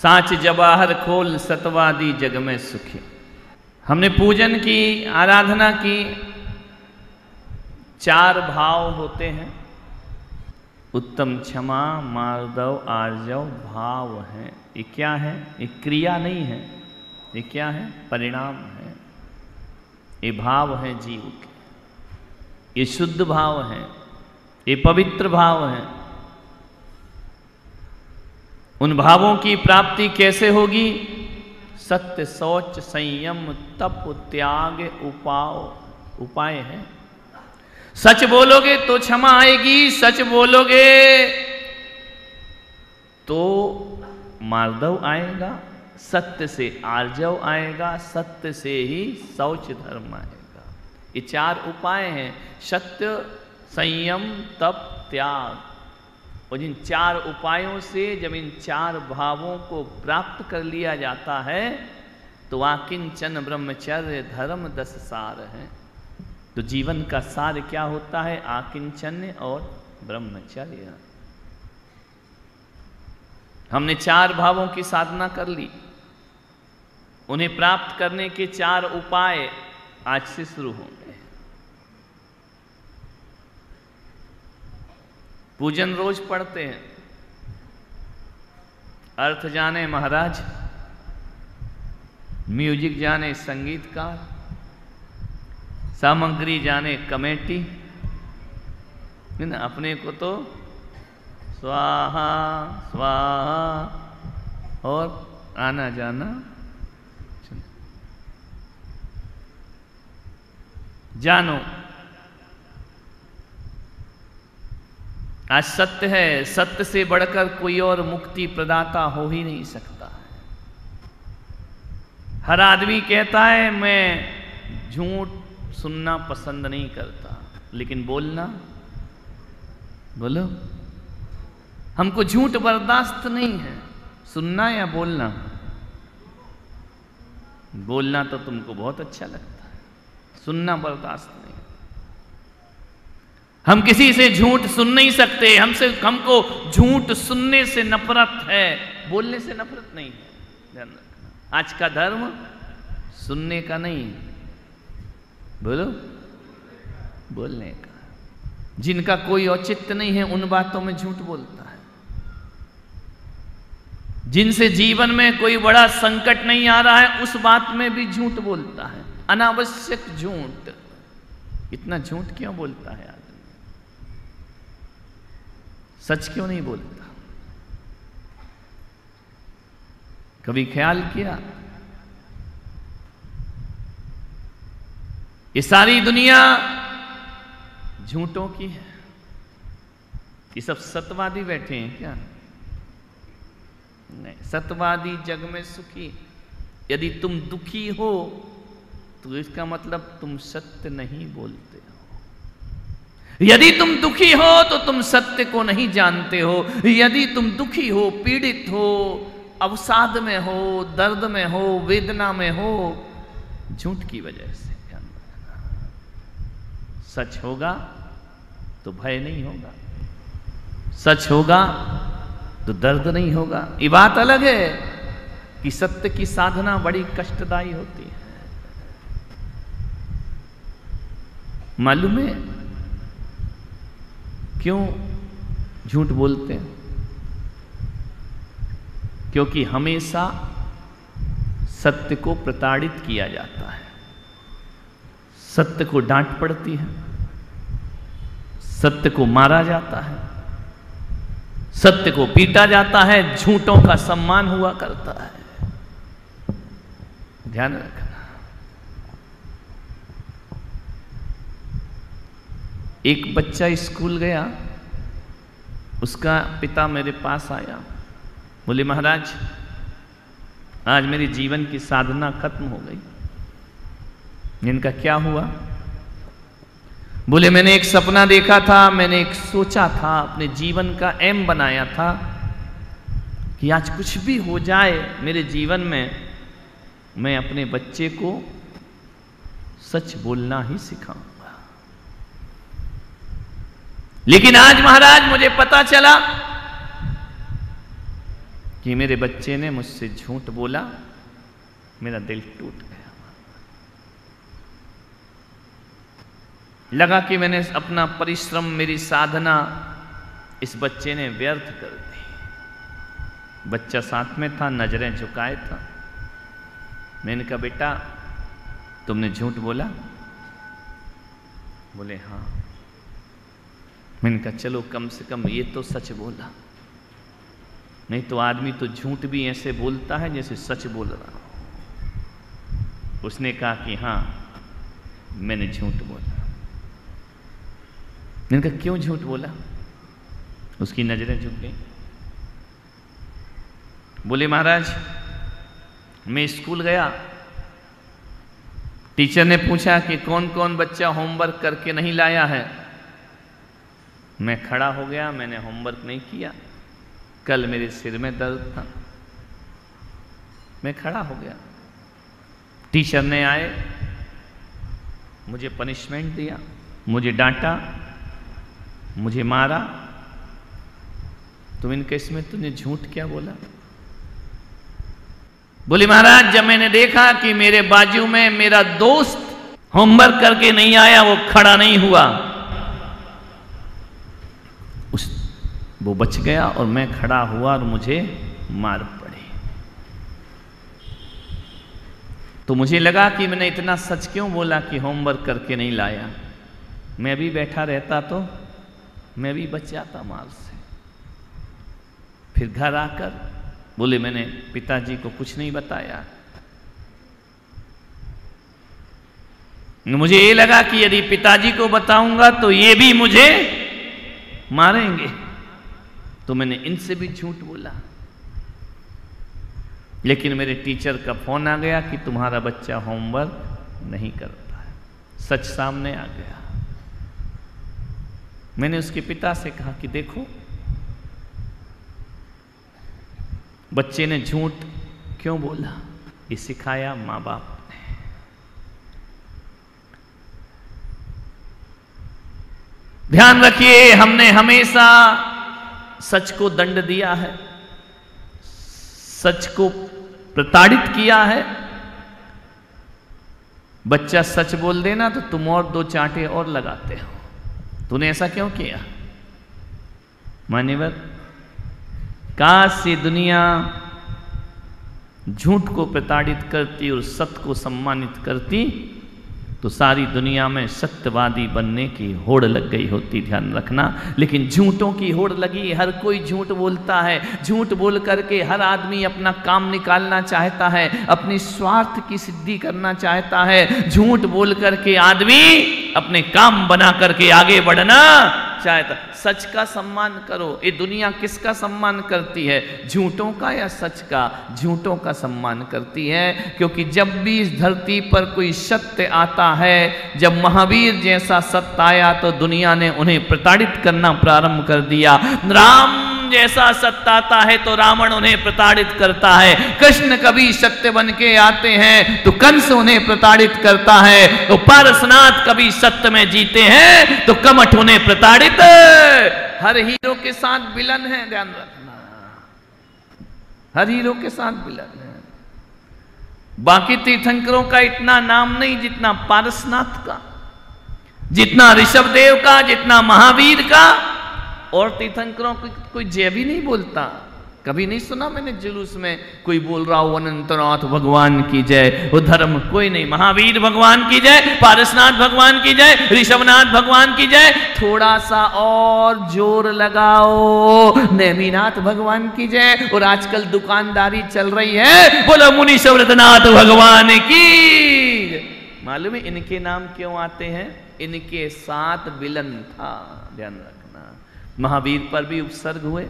साच जवाहर खोल सतवादी जग में सुखी। हमने पूजन की, आराधना की। 4 भाव होते हैं, उत्तम, क्षमा, मार्दव, आर्जव, भाव है। ये क्या है? ये क्रिया नहीं है, ये क्या है? परिणाम है। ये भाव है जीव के, ये शुद्ध भाव है, ये पवित्र भाव है। उन भावों की प्राप्ति कैसे होगी? सत्य, शौच, संयम, तप, त्याग, उपाय है। सच बोलोगे तो क्षमा आएगी, सच बोलोगे तो मार्दव आएगा, सत्य से आर्जव आएगा, सत्य से ही शौच धर्म आएगा। ये 4 उपाय हैं, सत्य, संयम, तप, त्याग। और जिन 4 उपायों से जब इन 4 भावों को प्राप्त कर लिया जाता है तो आकिंचन ब्रह्मचर्य धर्म 10 सार है। तो जीवन का सार क्या होता है? आकिंचन्य और ब्रह्मचर्य। हमने 4 भावों की साधना कर ली, उन्हें प्राप्त करने के 4 उपाय आज से शुरू होंगे। पूजन रोज पढ़ते हैं, अर्थ जाने महाराज, म्यूजिक जाने संगीतकार, सामग्री जाने कमेटी। अपने को तो स्वाहा स्वाहा और आना जाना जानो। आज सत्य है, सत्य से बढ़कर कोई और मुक्ति प्रदाता हो ही नहीं सकता है। हर आदमी कहता है मैं झूठ सुनना पसंद नहीं करता, लेकिन बोलना, बोलो, हमको झूठ बर्दाश्त नहीं है। सुनना या बोलना? बोलना तो तुमको बहुत अच्छा लगता है, सुनना बर्दाश्त नहीं। हम किसी से झूठ सुन नहीं सकते, हमको झूठ सुनने से नफरत है, बोलने से नफरत नहीं है। ध्यान रखना, आज का धर्म सुनने का नहीं, बोलो, बोलने का। जिनका कोई औचित्य नहीं है उन बातों में झूठ बोलता है। जिनसे जीवन में कोई बड़ा संकट नहीं आ रहा है उस बात में भी झूठ बोलता है, अनावश्यक झूठ। इतना झूठ क्यों बोलता है आदमी? सच क्यों नहीं बोलता? कभी ख्याल किया? ये सारी दुनिया झूठों की है। ये सब सत्यवादी बैठे हैं क्या? नहीं, सत्यवादी जग में सुखी। यदि तुम दुखी हो तो इसका मतलब तुम सत्य नहीं बोलते हो। यदि तुम दुखी हो तो तुम सत्य को नहीं जानते हो। यदि तुम दुखी हो, पीड़ित हो, अवसाद में हो, दर्द में हो, वेदना में हो, झूठ की वजह से। सच होगा तो भय नहीं होगा, सच होगा तो दर्द नहीं होगा। ये बात अलग है कि सत्य की साधना बड़ी कष्टदायी होती है। मालूम है क्यों झूठ बोलते हैं? क्योंकि हमेशा सत्य को प्रताड़ित किया जाता है, सत्य को डांट पड़ती है, सत्य को मारा जाता है, सत्य को पीटा जाता है, झूठों का सम्मान हुआ करता है। ध्यान रखना। एक बच्चा स्कूल गया, उसका पिता मेरे पास आया, बोले महाराज आज मेरे जीवन की साधना खत्म हो गई। इनका क्या हुआ? बोले मैंने एक सपना देखा था, मैंने एक सोचा था, अपने जीवन का एम बनाया था कि आज कुछ भी हो जाए मेरे जीवन में, मैं अपने बच्चे को सच बोलना ही सिखाऊंगा। लेकिन आज महाराज मुझे पता चला कि मेरे बच्चे ने मुझसे झूठ बोला, मेरा दिल टूट गया। लगा कि मैंने अपना परिश्रम, मेरी साधना इस बच्चे ने व्यर्थ कर दी। बच्चा साथ में था, नजरें झुकाए था। मैंने कहा बेटा तुमने झूठ बोला? बोले हाँ। मैंने कहा चलो कम से कम ये तो सच बोला, नहीं तो आदमी तो झूठ भी ऐसे बोलता है जैसे सच बोल रहा हो। उसने कहा कि हाँ मैंने झूठ बोला। मैंने कहा क्यों झूठ बोला? उसकी नजरें झुक गई। बोले महाराज मैं स्कूल गया, टीचर ने पूछा कि कौन कौन बच्चा होमवर्क करके नहीं लाया है। मैं खड़ा हो गया, मैंने होमवर्क नहीं किया। कल मेरे सिर में दर्द था, मैं खड़ा हो गया। टीचर ने आए, मुझे पनिशमेंट दिया, मुझे डांटा, मुझे मारा। तुम इनके इसमें तुमने झूठ क्या बोला? बोले महाराज जब मैंने देखा कि मेरे बाजू में मेरा दोस्त होमवर्क करके नहीं आया, वो खड़ा नहीं हुआ, वो बच गया और मैं खड़ा हुआ और मुझे मार पड़ी। तो मुझे लगा कि मैंने इतना सच क्यों बोला कि होमवर्क करके नहीं लाया। मैं भी बैठा रहता तो मैं भी बच जाता मार से। फिर घर आकर बोले मैंने पिताजी को कुछ नहीं बताया। मुझे ये लगा कि यदि पिताजी को बताऊंगा तो ये भी मुझे मारेंगे, तो मैंने इनसे भी झूठ बोला। लेकिन मेरे टीचर का फोन आ गया कि तुम्हारा बच्चा होमवर्क नहीं करता है। सच सामने आ गया। मैंने उसके पिता से कहा कि देखो बच्चे ने झूठ क्यों बोला, ये सिखाया माँ बाप ने। ध्यान रखिए हमने हमेशा सच को दंड दिया है, सच को प्रताड़ित किया है। बच्चा सच बोल देना तो तुम और दो चांटे और लगाते हो। तूने ऐसा क्यों किया? मान्यवर, काश ये दुनिया झूठ को प्रताड़ित करती और सत्य को सम्मानित करती तो सारी दुनिया में सत्यवादी बनने की होड़ लग गई होती। ध्यान रखना। लेकिन झूठों की होड़ लगी, हर कोई झूठ बोलता है। झूठ बोल करके हर आदमी अपना काम निकालना चाहता है, अपनी स्वार्थ की सिद्धि करना चाहता है। झूठ बोल करके आदमी अपने काम बना करके आगे बढ़ना चाहता। सच का सम्मान करो। ये दुनिया किसका सम्मान करती है? झूठों का या सच का? झूठों का सम्मान करती है, क्योंकि जब भी इस धरती पर कोई सत्य आता है, जब महावीर जैसा सत्य आया तो दुनिया ने उन्हें प्रताड़ित करना प्रारंभ कर दिया। राम जैसा सत्य आता है तो रावण उन्हें प्रताड़ित करता है। कृष्ण कभी सत्य बन के आते हैं तो कंस उन्हें प्रताड़ित करता है। तो पारसनाथ कभी सत्य में जीते हैं तो कमठ उन्हें प्रताड़ित। हर हीरो के साथ विलन है, ध्यान रखना। हर हीरो के साथ विलन है। बाकी तीर्थंकरों का इतना नाम नहीं जितना पारसनाथ का, जितना ऋषभदेव का, जितना महावीर का। और तीर्थंकरों को कोई जय भी नहीं बोलता। कभी नहीं सुना मैंने जुलूस में कोई बोल रहा हो अनंतनाथ भगवान की जय, वो धर्म कोई नहीं। महावीर भगवान की जय, पारसनाथ भगवान की जय, ऋषभनाथ भगवान की जय। थोड़ा सा और जोर लगाओ, नेमिनाथ भगवान की जय। और आजकल दुकानदारी चल रही है, बोलो मुनि सव्रतनाथ भगवान की। मालूम है इनके नाम क्यों आते हैं? इनके साथ विलन था। ध्यान रखना। महावीर पर भी उपसर्ग हुए,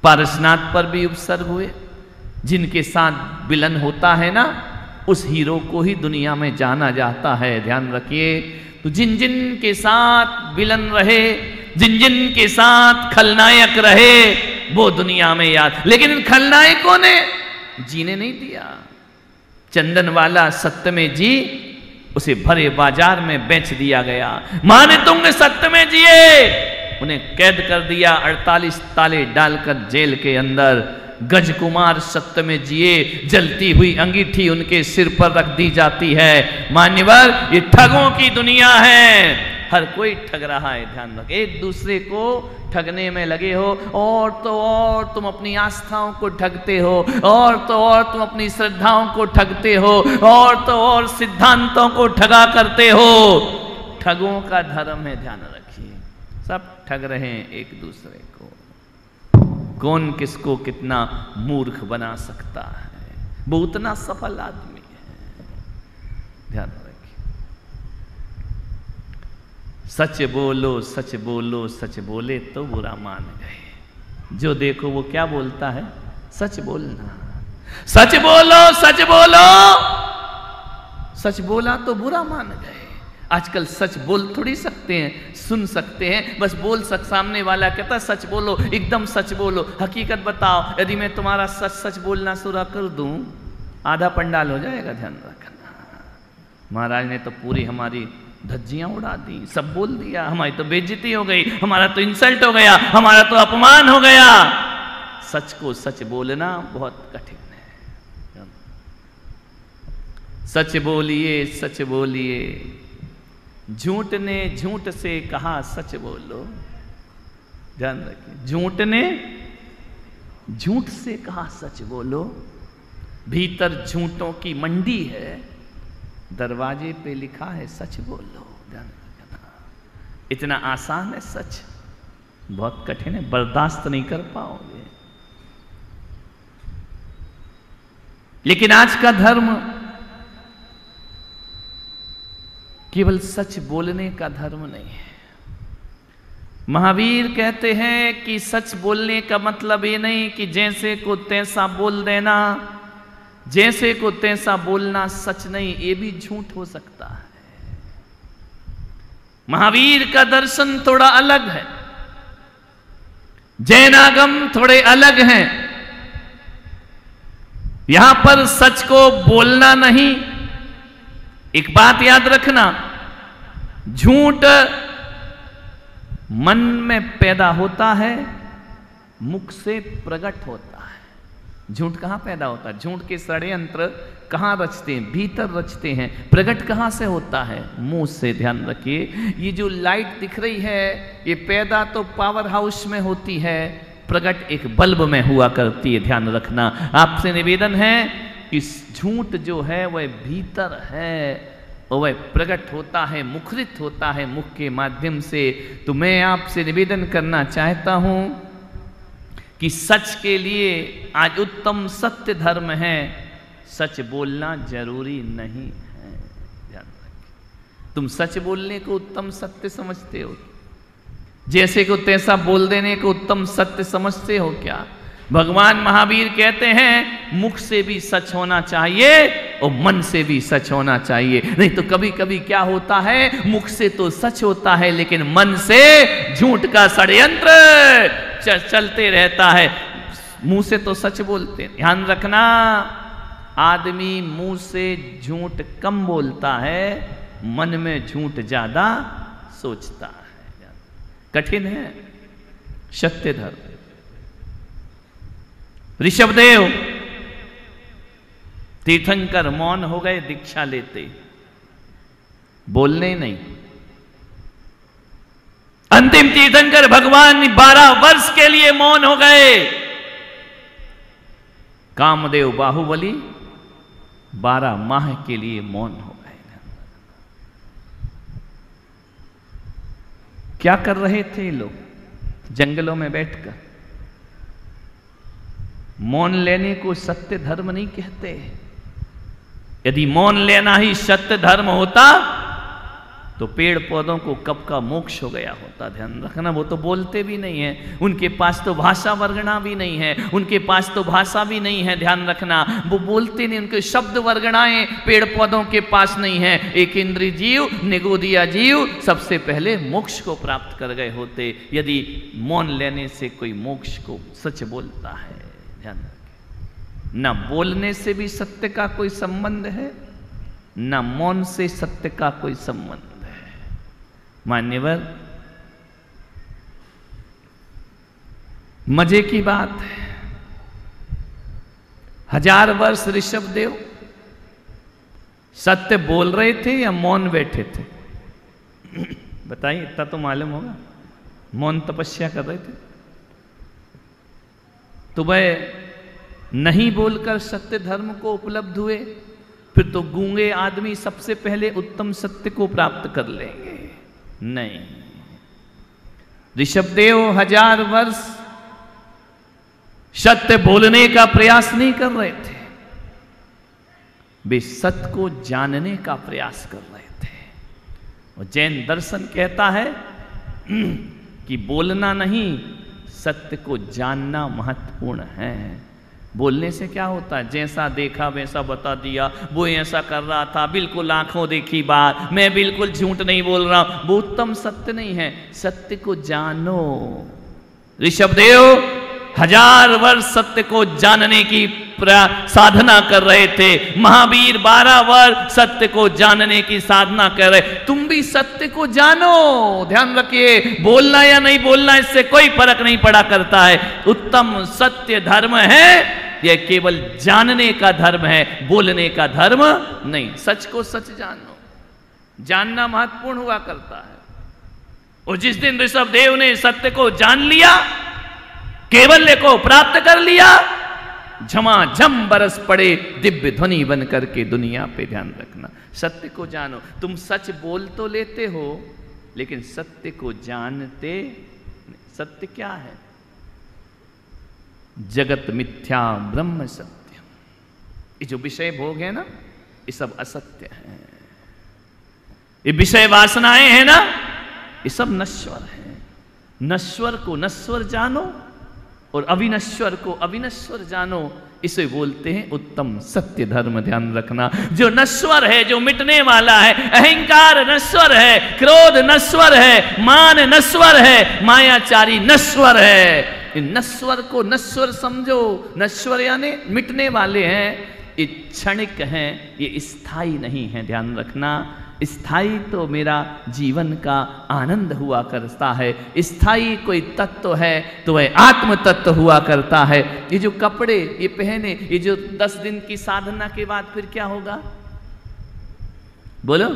पारसनाथ पर भी उपसर्ग हुए। जिनके साथ विलन होता है ना, उस हीरो को ही दुनिया में जाना जाता है। ध्यान रखिए। तो जिन जिन के साथ विलन रहे, जिन जिन के साथ खलनायक रहे, वो दुनिया में याद। लेकिन इन खलनायकों ने जीने नहीं दिया। चंदन वाला सत्य में जी, उसे भरे बाजार में बेच दिया गया। माने तुंग सत्य में जिए, उन्हें कैद कर दिया, 48 ताले डालकर जेल के अंदर। गज कुमार सत्य में जिए, जलती हुई अंगीठी उनके सिर पर रख दी जाती है। मान्यवर, ये ठगों की दुनिया है, हर कोई ठग रहा है। ध्यान रख, एक दूसरे को ठगने में लगे हो, और तो और तुम अपनी आस्थाओं को ठगते हो, और तो और तुम अपनी श्रद्धाओं को ठगते हो, और तो और सिद्धांतों को ठगा करते हो। ठगों का धर्म है, ध्यान रखिए, सब ठग रहे हैं एक दूसरे को। कौन किसको कितना मूर्ख बना सकता है, वो उतना सफल आदमी है। ध्यान रखिए, सच बोलो सच बोलो, सच बोले तो बुरा मान गए। जो देखो वो क्या बोलता है, सच बोलना, सच बोलो सच बोलो, सच बोला तो बुरा मान गए। आजकल सच बोल थोड़ी सकते हैं, सुन सकते हैं, बस बोल सक, सामने वाला कहता है सच बोलो, एकदम सच बोलो, हकीकत बताओ। यदि मैं तुम्हारा सच सच बोलना शुरू कर दूं, आधा पंडाल हो जाएगा। ध्यान रखना, महाराज ने तो पूरी हमारी धज्जियां उड़ा दी, सब बोल दिया, हमारी तो बेइज्जती हो गई, हमारा तो इंसल्ट हो गया, हमारा तो अपमान हो गया। सच को सच बोलना बहुत कठिन है। सच बोलिए सच बोलिए, झूठ ने झूठ से कहा सच बोलो। ध्यान रखिए, झूठ ने झूठ से कहा सच बोलो। भीतर झूठों की मंडी है, दरवाजे पे लिखा है सच बोलो। ध्यान रखना, इतना आसान है सच, बहुत कठिन है, बर्दाश्त नहीं कर पाओगे। लेकिन आज का धर्म केवल सच बोलने का धर्म नहीं है। महावीर कहते हैं कि सच बोलने का मतलब ये नहीं कि जैसे को तैसा बोल देना, जैसे को तैसा बोलना सच नहीं, ये भी झूठ हो सकता है। महावीर का दर्शन थोड़ा अलग है, जैनागम थोड़े अलग हैं। यहां पर सच को बोलना नहीं, एक बात याद रखना, झूठ मन में पैदा होता है, मुख से प्रकट होता है। झूठ कहां पैदा होता है, झूठ के षड्यंत्र कहां रचते हैं, भीतर रचते हैं। प्रकट कहां से होता है, मुंह से। ध्यान रखिए, ये जो लाइट दिख रही है, ये पैदा तो पावर हाउस में होती है, प्रकट एक बल्ब में हुआ करती है। ध्यान रखना, आपसे निवेदन है कि झूठ जो है वह भीतर है और वह प्रकट होता है, मुखरित होता है मुख के माध्यम से। तो मैं आपसे निवेदन करना चाहता हूं कि सच के लिए आज उत्तम सत्य धर्म है, सच बोलना जरूरी नहीं है। ध्यान रखिए, तुम सच बोलने को उत्तम सत्य समझते हो, जैसे को तैसा बोल देने को उत्तम सत्य समझते हो क्या? भगवान महावीर कहते हैं मुख से भी सच होना चाहिए और मन से भी सच होना चाहिए। नहीं तो कभी कभी क्या होता है, मुख से तो सच होता है लेकिन मन से झूठ का षड्यंत्र चलते रहता है। मुंह से तो सच बोलते हैं, ध्यान रखना, आदमी मुंह से झूठ कम बोलता है, मन में झूठ ज्यादा सोचता है। कठिन है सत्य धर्म। ऋषभदेव तीर्थंकर मौन हो गए दीक्षा लेते, बोलने नहीं। अंतिम तीर्थंकर भगवान 12 वर्ष के लिए मौन हो गए। कामदेव बाहुबली 12 माह के लिए मौन हो गए। क्या कर रहे थे लोग जंगलों में बैठकर? मौन लेने को सत्य धर्म नहीं कहते। यदि मौन लेना ही सत्य धर्म होता तो पेड़ पौधों को कब का मोक्ष हो गया होता। ध्यान रखना, वो तो बोलते भी नहीं है, उनके पास तो भाषा वर्गणा भी नहीं है, उनके पास तो भाषा भी नहीं है। ध्यान रखना, वो बोलते नहीं, उनके शब्द वर्गणाएं पेड़ पौधों के पास नहीं है। एक इंद्रिय जीव, निगोदिया जीव सबसे पहले मोक्ष को प्राप्त कर गए होते यदि मौन लेने से कोई मोक्ष को सच बोलता है। ध्यान रखें, न बोलने से भी सत्य का कोई संबंध है, न मौन से सत्य का कोई संबंध है। मान्यवर, मजे की बात है, 1000 वर्ष ऋषभदेव सत्य बोल रहे थे या मौन बैठे थे? बताइए, इतना तो मालूम होगा। मौन तपस्या कर रहे थे। तो वह नहीं बोलकर सत्य धर्म को उपलब्ध हुए, फिर तो गूंगे आदमी सबसे पहले उत्तम सत्य को प्राप्त कर लेंगे। नहीं, ऋषभदेव 1000 वर्ष सत्य बोलने का प्रयास नहीं कर रहे थे, वे सत्य को जानने का प्रयास कर रहे थे। और जैन दर्शन कहता है कि बोलना नहीं, सत्य को जानना महत्वपूर्ण है। बोलने से क्या होता है? जैसा देखा वैसा बता दिया, वो ऐसा कर रहा था, बिल्कुल आंखों देखी बात, मैं बिल्कुल झूठ नहीं बोल रहा हूं, वो उत्तम सत्य नहीं है। सत्य को जानो। ऋषभदेव 1000 वर्ष सत्य को जानने की साधना कर रहे थे। महावीर 12 वर्ष सत्य को जानने की साधना कर रहे। तुम भी सत्य को जानो। ध्यान रखिए, बोलना या नहीं बोलना इससे कोई फर्क नहीं पड़ा करता है। उत्तम सत्य धर्म है, यह केवल जानने का धर्म है, बोलने का धर्म नहीं। सच को सच जानो, जानना महत्वपूर्ण हुआ करता है। और जिस दिन ऋषभदेव ने सत्य को जान लिया, केवल्य को प्राप्त कर लिया, झमाझम बरस पड़े दिव्य ध्वनि बन करके दुनिया पे। ध्यान रखना, सत्य को जानो। तुम सच बोल तो लेते हो, लेकिन सत्य को जानते। सत्य क्या है? जगत मिथ्या ब्रह्म सत्य। ये जो विषय भोग है ना, ये सब असत्य है। ये विषय वासनाएं हैं ना, ये सब नश्वर है। नश्वर को नश्वर जानो और अविनश्वर को अविनश्वर जानो, इसे बोलते हैं उत्तम सत्य धर्म। ध्यान रखना, जो नश्वर है, जो मिटने वाला है, अहंकार नश्वर है, क्रोध नश्वर है, मान नश्वर है, मायाचारी नश्वर है। इन नश्वर को नश्वर समझो। नश्वर यानी मिटने वाले हैं, ये क्षणिक हैं, ये स्थायी नहीं है। ध्यान रखना, स्थायी तो मेरा जीवन का आनंद हुआ करता है। स्थायी कोई तत्व है तो वह आत्म तत्व हुआ करता है। ये जो कपड़े ये पहने, ये जो 10 दिन की साधना के बाद फिर क्या होगा? बोलो।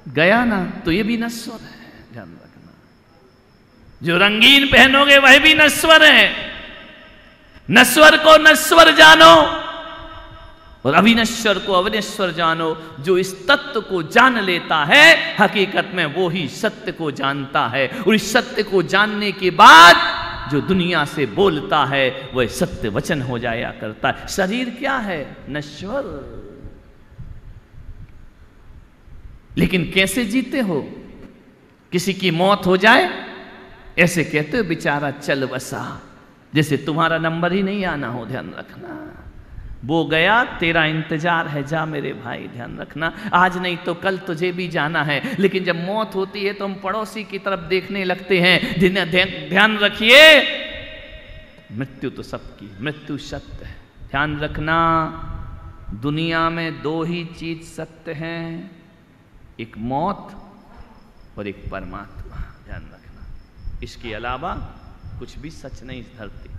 गया ना, तो ये भी नश्वर है। ध्यान रखना, जो रंगीन पहनोगे वह भी नश्वर है। नश्वर को नश्वर जानो और अविनश्वर को अविनश्वर जानो। जो इस तत्व को जान लेता है, हकीकत में वो ही सत्य को जानता है। और इस सत्य को जानने के बाद जो दुनिया से बोलता है वह सत्य वचन हो जाया करता है। शरीर क्या है? नश्वर। लेकिन कैसे जीते हो? किसी की मौत हो जाए ऐसे कहते हो बेचारा चल बसा, जैसे तुम्हारा नंबर ही नहीं आना हो। ध्यान रखना, वो गया, तेरा इंतजार है, जा मेरे भाई। ध्यान रखना, आज नहीं तो कल तुझे भी जाना है। लेकिन जब मौत होती है तो हम पड़ोसी की तरफ देखने लगते हैं। ध्यान रखिए, मृत्यु तो सबकी, मृत्यु सत्य है। ध्यान रखना, दुनिया में 2 ही चीज सत्य हैं, एक मौत और एक परमात्मा। ध्यान रखना, इसके अलावा कुछ भी सच नहीं इस धरती।